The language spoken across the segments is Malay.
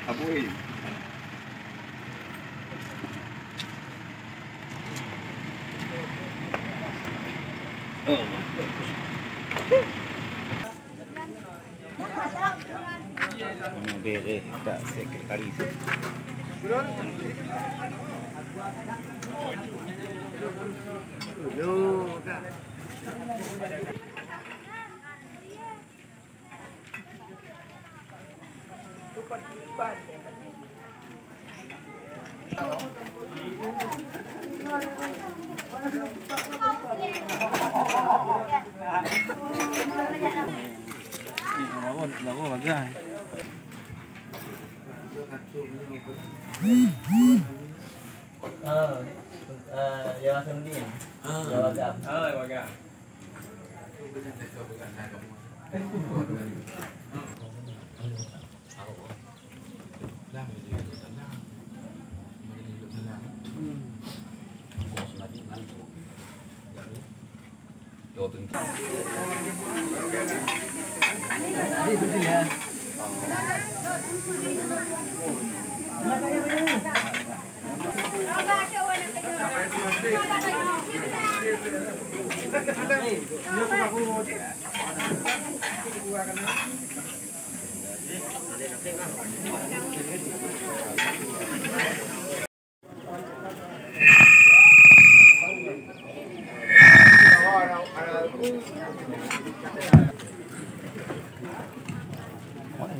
Abuin. Bere tak sekretaris. Dia langsung dia. Wagam. Wagam.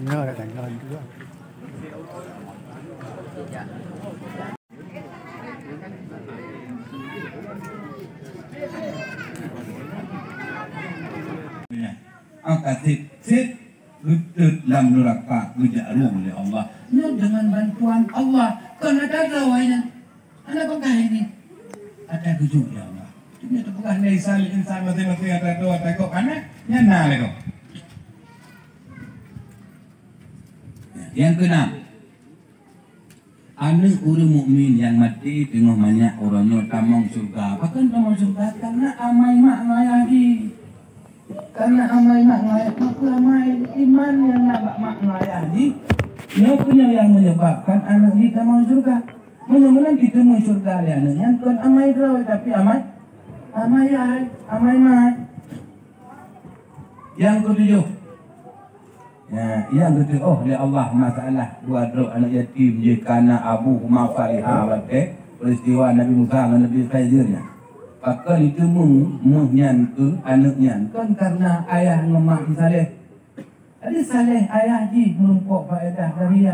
Nhớ là thành ngân juga. Sit lutut dalam neraka kejarum oleh Allah. Ya, dengan bantuan Allah. Kan ada rawainya. Ada apakah ini? Ada tujuh ya Allah. Ini apakah naisal insan masing-masing ada doa takut anak? Nyana lego. Yang keenam, anak orang mukmin yang mati tengah banyak orangnya tamang surga. Bahkan tamang surga karena amai mak ngayahi. Karena amai mak ngayahi, maka amai iman yang nak mak ngayahi. Ia punya yang menyebabkan anak kita tamang surga. Mudah-mudahan ditemui surga oleh anaknya. Bukan amai terawih tapi amai ayah, amai mak. Yang ketujuh. Ya, yang ketiga, oh ya Allah, masalah dua drop anak yatim je karena abu mafalihah peristiwa Nabi Musa dan Nabi Khizirnya. Maka itu muhnya ke anaknya kan karena ayah ngemak Saleh. Ada Saleh ayah ji menumpuk faedah dari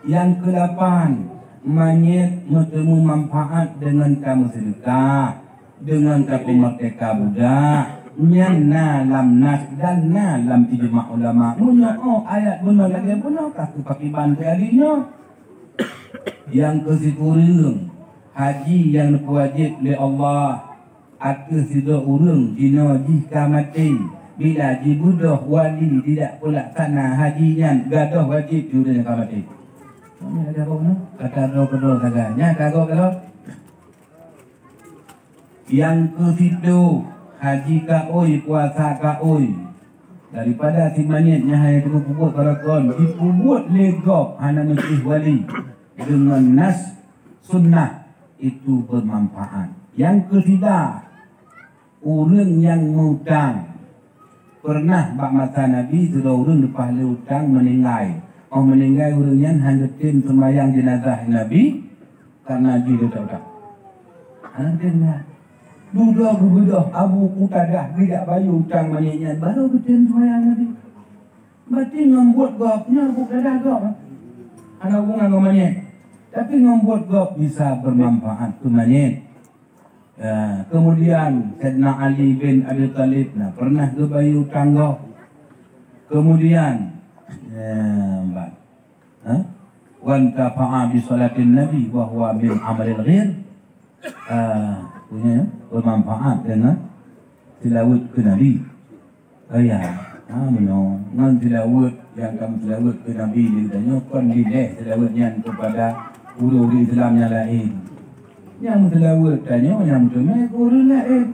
yang ke-8, manyet bertemu manfaat dengan kamu sedekah, dengan kamu merdeka budak. Nyana lam nas dan na lam ijma' ulama. Punya ayat benar lagi benar kaku pakai bantai alinya. Yang ke-10, haji yang wajib oleh Allah. Ada sida urang dina jika mati. Bila jibudah wali tidak pelaksana hajinya, gadah wajib jurang mati. Ini ada apa ni? Kata doa kagaknya kagak kalau. Yang ke-7, haji ka oi, puasa ka oi. Daripada timanyetnya hai kubur karakon dipubut legop hana menteri wali dengan nas sunnah itu bermanfaat. Yang ketiga, orang yang mengutang pernah bak masa Nabi sudah orang lepas hutang meninggal. Meninggal orangnya hanya tim sembahyang jenazah Nabi karena dia tak utang. Anak Duda gubudah Abu Qutadah tidak bayu utang manyaknya baru betul semayang nanti. Berarti ngambuat gopnya Abu Qutadah gop. Anak hubungan dengan manyak. Tapi ngambuat gop bisa bermanfaat tu manyak. Ya, kemudian Sayyidina Ali bin Abi Thalib pernah ke bayu utang gop. Kemudian wan tafa'a bi salatin Nabi wa huwa min amalil ghair. punya bermanfaat dengan tilawat ke Nabi. Ngan tilawat yang kamu tilawat ke Nabi dia tanya kon dileh tilawatnya kepada guru Islam yang lain. Yang tilawat tanya yang guru lain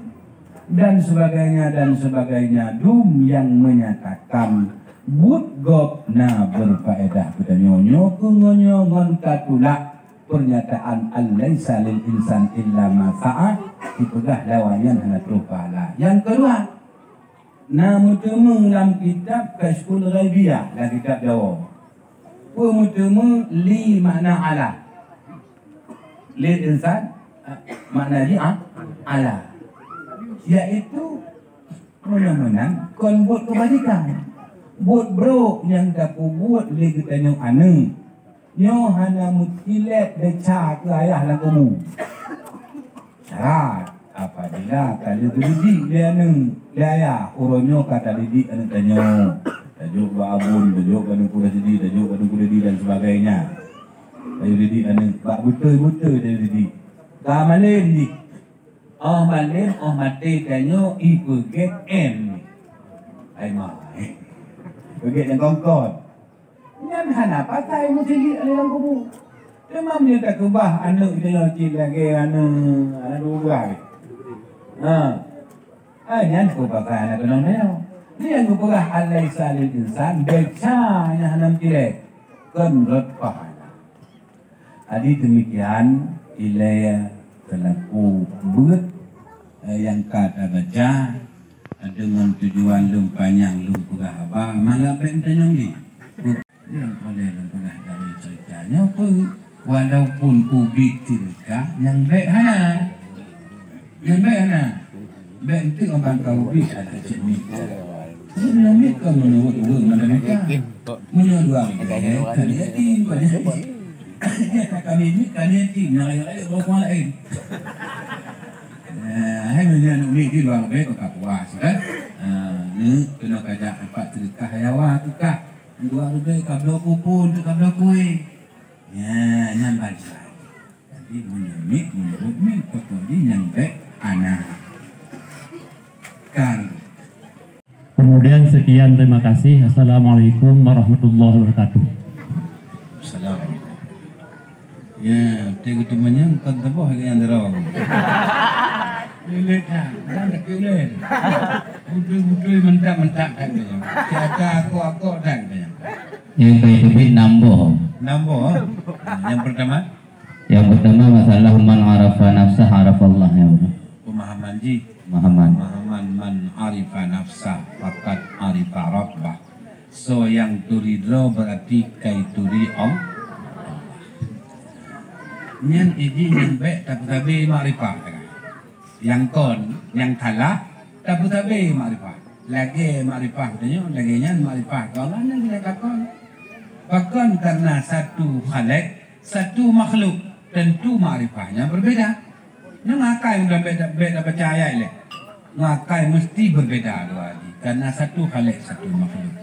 dan sebagainya dum yang menyatakan budgop na berfaedah katanya nyokunyo ngon katula pernyataan alaisa lil insan illa ma sa'a itulah lawayan hanatul fa'ala. Yang kedua, nama temu dalam kitab Kashful Ghaibiyah dan kitab Jawa. Pemutemu li makna ala. Lil insan makna dia ala. Yaitu menang kon buat kebajikan. Buat bro yang dapat buat li katanya anu. Nyo hana mutilet deca ke ayah lakumu. Syarat apabila kalau didik dia neng dia uronyo kata didik anu tanyo tajuk babun tajuk anu kuda jadi tajuk anu kuda di dan sebagainya. Tajuk didik anu bak betul dia didik. Kamalen di. Oh malen oh mati tanyo ipeget m. Ai mai. Peget yang kongkot. Yang hana pakai musili dalam kubur. Memang dia tak kubah anak dia cik lagi anak dua. Yang kubah anak kenal dia. Dia kubah alaisa lil insan beca yang hanam kire kenrot pahala. Adi demikian ilaya telaku buat yang kata baca dengan tujuan lum panjang lum kubah apa malah bentanya ni. Yang boleh dari ceritanya pun walaupun ubi tirka yang baik hana baik itu orang kau ubi ada sini yang mereka menurut mereka dua kalian banyak kami ini kalian tinggal yang orang lain hai menjadi ubi di luar baik kau puas kan ni kena kajar empat tirka hayawan tirka dua rupiah kabel kupon, kabel kue. Ya, nyampai lagi. Jadi menurut pokoknya nyampe anak. Kan. Kemudian sekian, terima kasih. Assalamualaikum warahmatullahi wabarakatuh. Assalamualaikum. Ya, tengok temannya kan tebah yang derang. Lihat dah, dah kira. Betul mentak katanya. Siapa aku dah katanya. Yang kedua nambah. Yang pertama masalah man arafa nafsah arafa Allah ya Allah. Pemahaman ji. Pemahaman man arifa nafsah faqad arifa rabbah. So yang turidro berarti kai turi Allah. Nyan iji yang baik tapi ma'rifah. Yang kon, yang kalah tapi ma'rifah. Lagi ma'rifah katanya, lagi nyan ma'rifah. Kalau yang kita katakan bahkan karena satu khalik, satu makhluk tentu ma'rifahnya berbeda. Yang ngakai udah beda percaya ini. Ngakai mesti berbeda dua ini. Karena satu khalik, satu makhluk.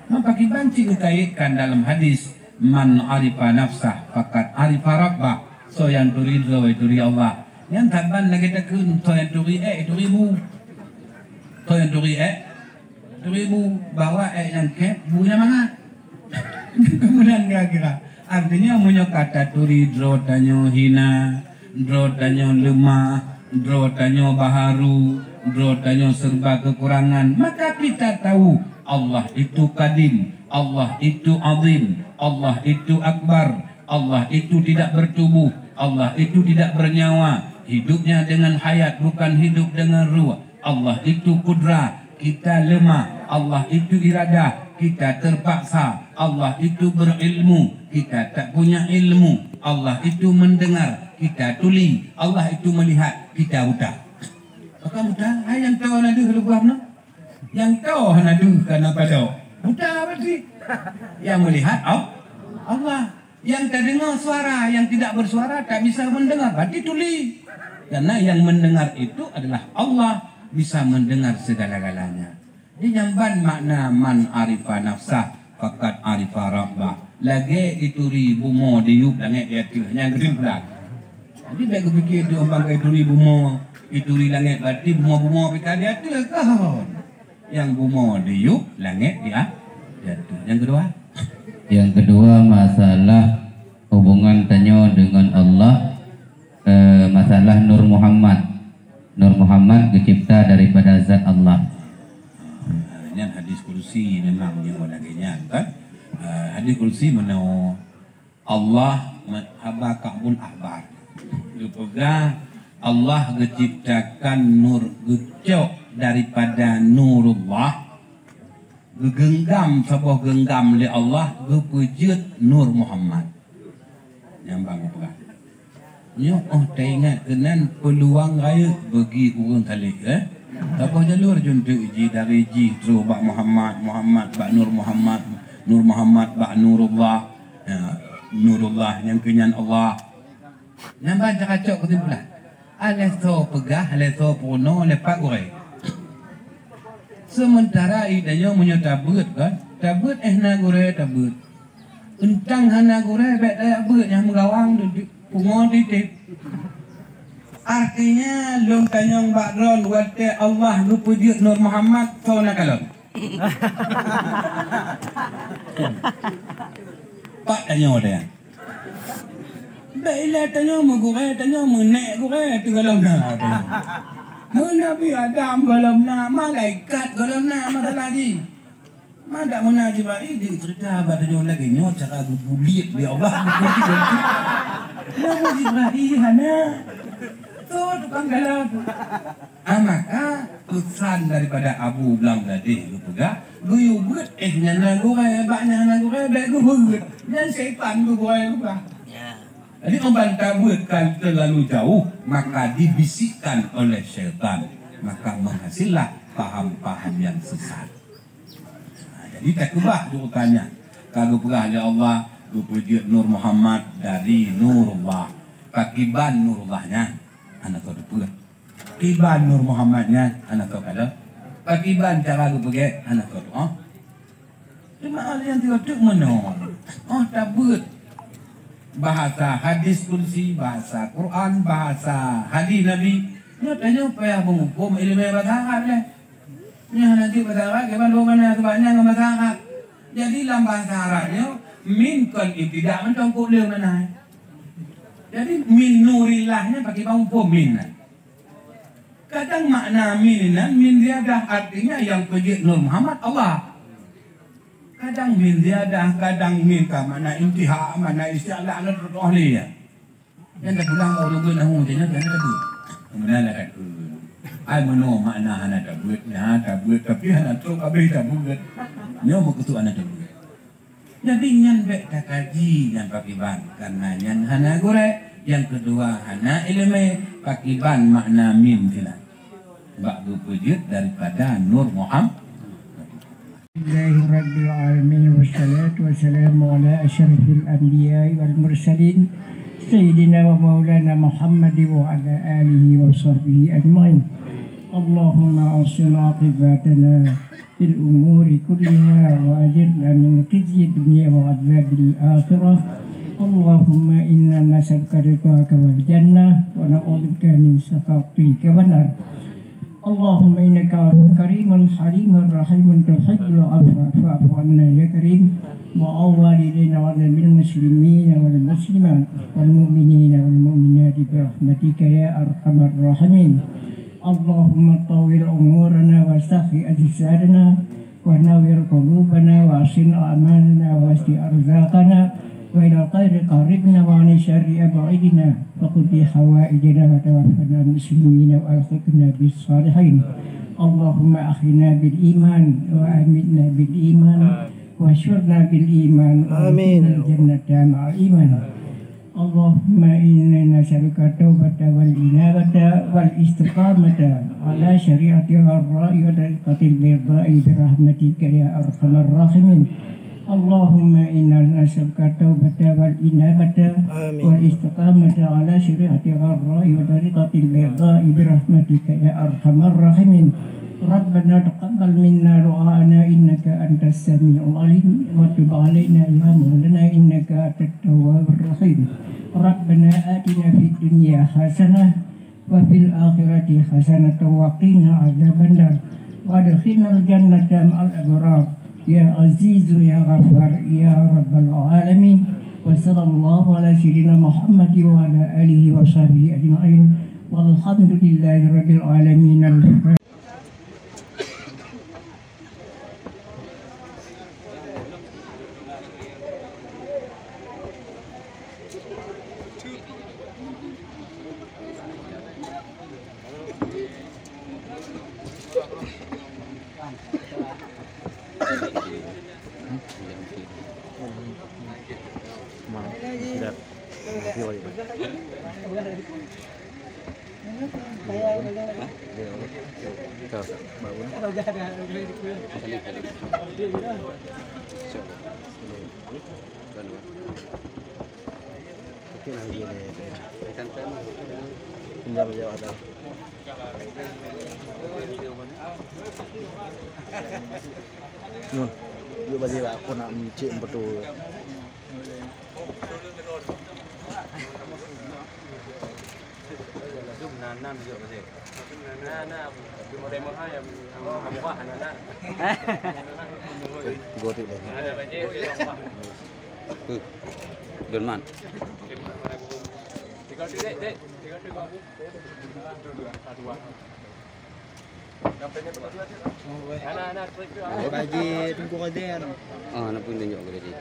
Maka kibanci dikaitkan dalam hadis man arifa nafsah faqad arifa rabbah. So yang turidlo itu Allah. Yang taban lagi takun so yang turi itu ribu. So yang turi ribu bawa yang kep bunya mana? Kemudian kira-kira artinya punya kata turi dro tanyo hina, dro tanyo lemah, dro tanyo baharu, dro tanyo serba kekurangan. Maka kita tahu Allah itu kadim, Allah itu azim, Allah itu akbar, Allah itu tidak bertubuh, Allah itu tidak bernyawa, hidupnya dengan hayat bukan hidup dengan ruh. Allah itu kudrah, kita lemah. Allah itu iradah, kita terpaksa. Allah itu berilmu, kita tak punya ilmu. Allah itu mendengar, kita tuli. Allah itu melihat, kita buta. Maka buta, yang tahu nadu keluar mana? Yang tahu nadu karena pada buta berarti. Yang melihat Allah. Yang tak dengar suara, yang tidak bersuara tak bisa mendengar, berarti tuli. Karena yang mendengar itu adalah Allah, bisa mendengar segala-galanya. Dia nyamban makna man arifa nafsah faqad arifa rabbah. Lagi itu ribu mo diup langit dia tu yang gede pula. Jadi baik fikir dia orang ke ituri bunga, ituri langit berarti bunga-bunga kita dia tu kan. Yang bunga diuk, langit dia jatuh. Yang kedua? Yang kedua masalah hubungan tanya dengan Allah, masalah Nur Muhammad. Nur Muhammad dicipta daripada zat Allah. Ini hadis kursi memang yang lagi kan. Hadis kursi mana Allah habakabul ahbar. Dipegang Allah menciptakan nur gecok daripada nurullah. Gegenggam sebuah genggam oleh Allah gepujut Nur Muhammad. Nyambang pegang. Nyo tak ingat kenan peluang raya bagi orang talik apa jalur juntuk uji dari ji terus bak Muhammad bak Nur Muhammad bak Nurullah. Nurullah yang kenyan Allah. Nampak cakap kesimpulan. Aleso pegah, aleso puno, lepak goreng. Sementara idanya punya tabut kan, tabut na goreng tabut. Untang hana goreng baik tabut yang menggawang pungo titik. Artinya long tanyong bakron wate Allah lupujuk Nur Muhammad kau nak kalon. Pak tanya dia. Baiklah tanya menggurai, tanya menek gurai tu kalau nak. Nabi Adam kalau nak, malaikat kalau nak masalah ni. Mana mana Jibril dia cerita pada dia lagi nyot cara bulit dia Allah. Nabi Jibril hana. Tu tukang galau. Maka pesan daripada Abu Blang tadi lu pegah, guyu buat nyana gurai, banyak nyana gurai, baik gugut. Dan syaitan gurai pegah. Jadi membantah buatkan terlalu jauh, maka dibisikkan oleh syaitan, maka menghasillah paham-paham yang sesat. Jadi tak kebah urutannya. Kalau pegah oleh Allah, puji Nur Muhammad dari Nurullah. Pakiban Nurullahnya, anak kau pegah. Pakiban Nur Muhammadnya, anak kau kalau. Pakiban cara lu pergi, anak kau tu. Cuma ada yang tidak menol. Tak buat. Bahasa hadis kursi, bahasa Quran, bahasa hadis Nabi. Nyatanya payah menghukum ilmu bahasa Arab lah. Nanti bahasa Arab, kapan mana sebabnya dengan bahasa Arab. Jadi dalam bahasa Arabnya, min kon tidak mentongkuk dia mana. Jadi min nurilahnya pakai bangku min. Kadang makna min dia dah artinya yang kejut Nur Muhammad Allah. Kadang min ziyadah, kadang min ka mana intiha, mana isti'la' ala ahli ya. Yang dah pulang kau tunggu nahu jenis jangan tabut. Kemudian lah kata, ai mano makna hana tabut, tapi hana tu kabeh tabut. Nyo begitu hana tabut. Jadi nyan bek tak kaji yang pakiban karena nyan hana gore. Yang kedua hana ilmu pakiban makna min tidak. Bak wujud daripada Nur Muhammad. Alhamdulillahi Rabbil Alamin wassalatu wassalamu ala asyrafil anbiya'i wal mursalin Sayyidina wa maulana Muhammad wa ala alihi wa sahbihi ajma'in. Allahumma ahsin aqibatana fil umuri kulliha wa ajirna min khizyi dunya wa adzabil akhirah. Allahumma inna nas'aluka ridhaka wal jannah wa na'udzubika min sakhatika wan nar. Allahumma innaka karimun halimun rahimun tuhibbul afwa fa'fu anna ya karim wa awwalina wa bil muslimina wal muslimat wal mu'minina wal mu'minati bi rahmatika ya arhamar rahimin. Allahumma tawil umurana wa sahhi ajsadana wa nawwir qulubana wa asin a'malana wa asti arzaqana wa ila khairi qaribna wa an syarri ab'idina wa qudi hawaijana wa tawaffana muslimina wa alhiqna bis salihin. Allahumma akhina bil iman wa amitna bil iman wa syurna bil iman amin jannata ma'al iman. Allahumma inna nas'aluka taubata wal inabata wal istiqamata ala syari'ati ar-ra'i wa tariqatil bayda'i bi rahmatika ya arhamar rahimin. Allahumma inna nas'aluka taubata wal inabata wal istiqamata ala syari'ati ar-ra'i wa tariqatil bayda'i bi rahmatika ya arhamar rahimin. ربنا تقبل منا دعاءنا إنك أنت السميع العليم وتب علينا يا مولانا إنك أنت التواب الرحيم ربنا آتنا في الدنيا حسنة وفي الآخرة حسنة وقنا عذاب النار وادخلنا الجنة مع الأبرار يا عزيز يا غفار يا رب العالمين وصلى الله على سيدنا محمد وعلى آله وصحبه أجمعين والحمد لله رب العالمين. Nun, yuk bagi aku nak mencik betul. Nanam juga masih. Nanam. Cuma demo hai yang buah anak. Gua tu dah. Ada banyak buah. Donman. Tiga tiga dek. Tiga tiga aku. Dua. Kampanye berapa? Anak-anak. Bagi tunggu kau dia. Ah, nak pun tunjuk ke dia.